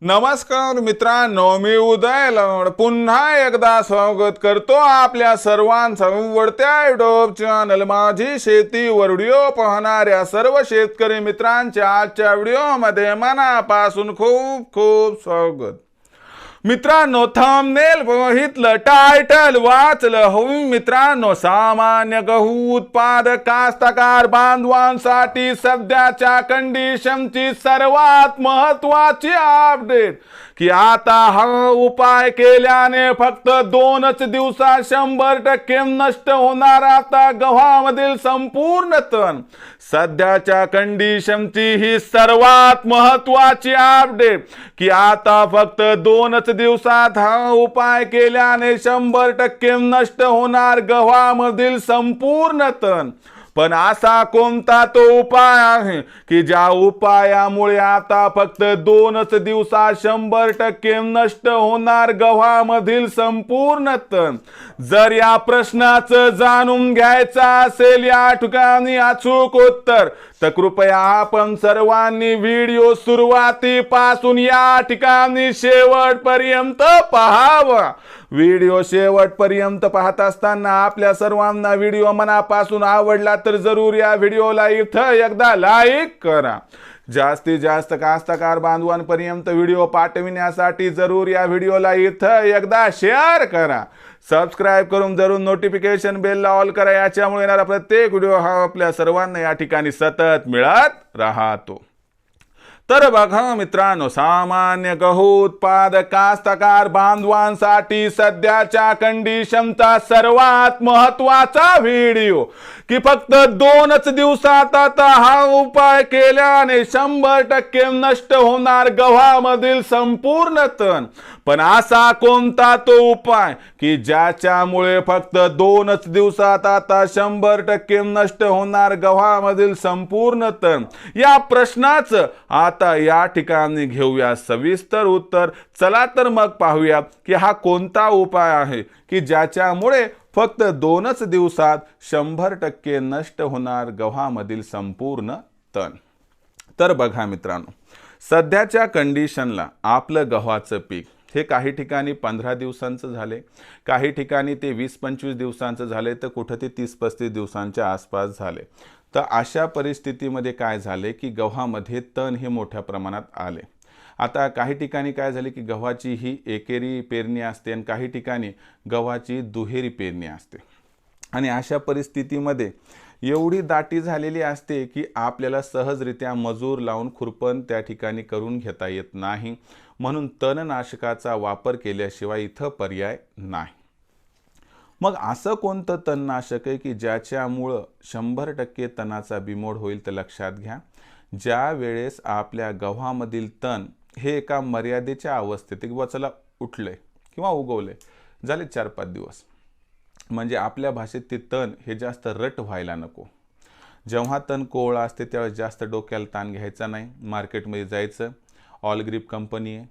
नमस्कार मित्रांनो, मी उदय लवड पुन्हा एकदा स्वागत करतो आपल्या सर्वांचं आवडत्या युट्यूब चॅनल माझी शेती वर व्हिडिओ पाहणाऱ्या सर्व शेतकरी मित्रांच्या आजच्या व्हिडिओमध्ये मनापासून खूप खूप स्वागत। मित्रांनो, थंबनेल बघितलं, टायटल वाचलं हो मित्रांनो, सामान्य गहू उत्पादक कास्तकार बांधवांसाठी सध्याच्या कंडिशनची सर्वात महत्वाची अपडेट की आता हा उपाय केल्याने फक्त 2च दिवसात 100% नष्ट होणार आता गव्हामधील संपूर्ण तण। सध्याच्या कंडिशनची ही सर्वात महत्वाची अपडेट की आता फक्त 2च दिवसात हा उपाय केल्याने 100% नष्ट होणार गव्हामधील संपूर्ण तण। पण असा कोणता तो उपाय आहे की ज्या उपायामुळे आता फक्त 2च दिवसात 100% नष्ट होणार गव्हामधील संपूर्ण तण? जर या प्रश्नाचं जाणून घ्यायचं असेल या ठिकाणी अचूक उत्तर, तर कृपया आपण सर्वांनी व्हिडिओ सुरुवातीपासून या ठिकाणी शेवटपर्यंत पाहावा। व्हिडिओ शेवटपर्यंत पाहत असताना आपल्या सर्वांना व्हिडिओ मनापासून आवडला तर जरूर या व्हिडिओला इथं एकदा लाईक करा। जास्तीत जास्त कास्तकार बांधवांपर्यंत व्हिडिओ पाठविण्यासाठी जरूर या व्हिडिओला इथं एकदा शेअर करा। सबस्क्राइब करून जरूर नोटिफिकेशन बेलला ऑल करा, याच्यामुळे येणारा प्रत्येक व्हिडिओ हा आपल्या सर्वांना या ठिकाणी सतत मिळत राहतो। तर बघा मित्रांनो, सामान्य गहू उत्पादक कास्तकार बांधवांसाठी सध्याच्या कंडिशनचा सर्वात महत्वाचा व्हिडिओ की फक्त 2च दिवसात आता हा उपाय केल्याने 100% नष्ट होणार गव्हामधील संपूर्ण तण। पण असा कोणता तो उपाय की ज्याच्यामुळे फक्त 2च दिवसात आता 100% नष्ट होणार गव्हामधील संपूर्ण तण? या प्रश्नाचं आता या ठिकाणी घेऊया सविस्तर उत्तर। चला तर मग पाहूया की हा कोणता उपाय आहे की ज्याच्यामुळे फक्त 2च दिवसात 100% नष्ट होणार गव्हामधील संपूर्ण तण। तर बघा मित्रांनो, सध्याच्या कंडिशनला आपलं गव्हाचं पीक हे काही ठिकाणी 15 दिवसांचं झाले, काही ठिकाणी ते 20-25 दिवसांचं झाले, तर कुठं ते 30-35 दिवसांच्या आसपास झाले। तर अशा परिस्थितीमध्ये काय झाले की गव्हामध्ये तण हे मोठ्या प्रमाणात आले। आता काही ठिकाणी काय झाले की गव्हाची ही एकेरी पेरणी असते आणि काही ठिकाणी गव्हाची दुहेरी पेरणी असते। आणि अशा परिस्थितीमध्ये एवढी दाटी झालेली असते की आपल्याला सहजरित्या मजूर लावून खुरपण त्या ठिकाणी करून घेता येत नाही, म्हणून तणनाशकाचा वापर केल्याशिवाय इथं पर्याय नाही। मग असं कोणतं तणनाशक आहे की ज्याच्यामुळं 100% तणाचा बिमोड होईल? तर लक्षात घ्या, ज्या वेळेस आपल्या गव्हामधील तण हे एका मर्यादेच्या अवस्थेत किंवा चला उठले किंवा उगवले झाले 4-5 दिवस, म्हणजे आपल्या भाषेत ते तण हे जास्त रट व्हायला नको। जेव्हा तण कोवळा असते त्यावेळेस जास्त डोक्याला ताण घ्यायचा नाही, मार्केटमध्ये जायचं, ऑल ग्रीप कंपनी आहे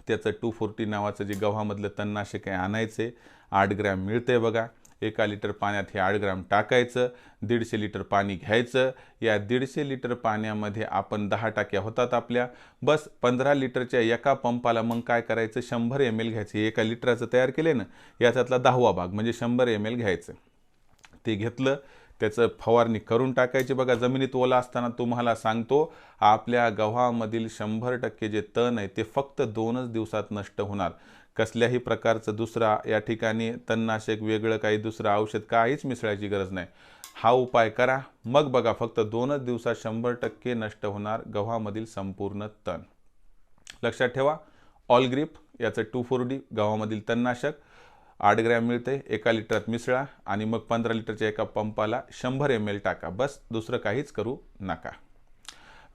त्याचं 240 नावाचं जे गव्हामधलं तणनाशक आहे आणायचे, 8 ग्रॅम मिळते बघा। 1 लिटर पाण्यात हे 8 ग्रॅम टाकायचं, 150 लिटर पाणी घ्यायचं, या 150 लिटर पाण्यामध्ये आपण 10 टाक्या होतात आपल्या, बस 15 लिटरच्या एका पंपाला मग काय करायचं, 100 ml घ्यायचं। 1 लिटरचं तयार केले ना, याच्यातला 10वा भाग म्हणजे 100 ml घ्यायचं। ते घेतलं, त्याचं फवारणी करून टाकायची बघा। जमिनीत ओला असताना तुम्हाला सांगतो, आपल्या गव्हामधील 100% जे तण आहे ते फक्त 2च दिवसात नष्ट होणार। कसल्याही प्रकारचं दुसरा या ठिकाणी तणनाशक वेगळं काही दुसरं औषध काहीच मिसळायची गरज नाही। हा उपाय करा, मग बघा फक्त 2च दिवसात 100% नष्ट होणार गव्हामधील संपूर्ण तण। लक्षात ठेवा, ऑल ग्रीप याचं 240 गव्हामधील तणनाशक 8 ग्रॅम मिळते, 1 लिटरात मिसळा आणि मग 15 लिटरच्या एका पंपाला 100 ml टाका, बस दुसरं काहीच करू नका।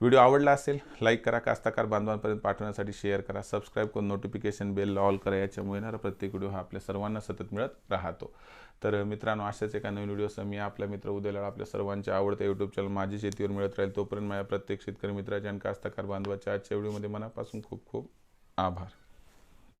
व्हिडिओ आवडला असेल लाईक करा, कास्तकार बांधवांपर्यंत पाठवण्यासाठी शेअर करा, सबस्क्राइब करून नोटिफिकेशन बेल ऑल करा, याच्यामुळे येणारा प्रत्येक व्हिडिओ हा आपल्या सर्वांना सतत मिळत राहतो। तर मित्रांनो, अशाच एका नवीन व्हिडिओसह मी आपला मित्र उदय लवड आपल्या सर्वांच्या आवडत्या यूट्यूब चॅनल माझी शेतीवर मिळत राहील। तोपर्यंत माझ्या प्रत्येक शेतकरी मित्राच्या आणि कास्तकार बांधवाच्या आजच्या व्हिडिओमध्ये मनापासून खूप खूप आभार।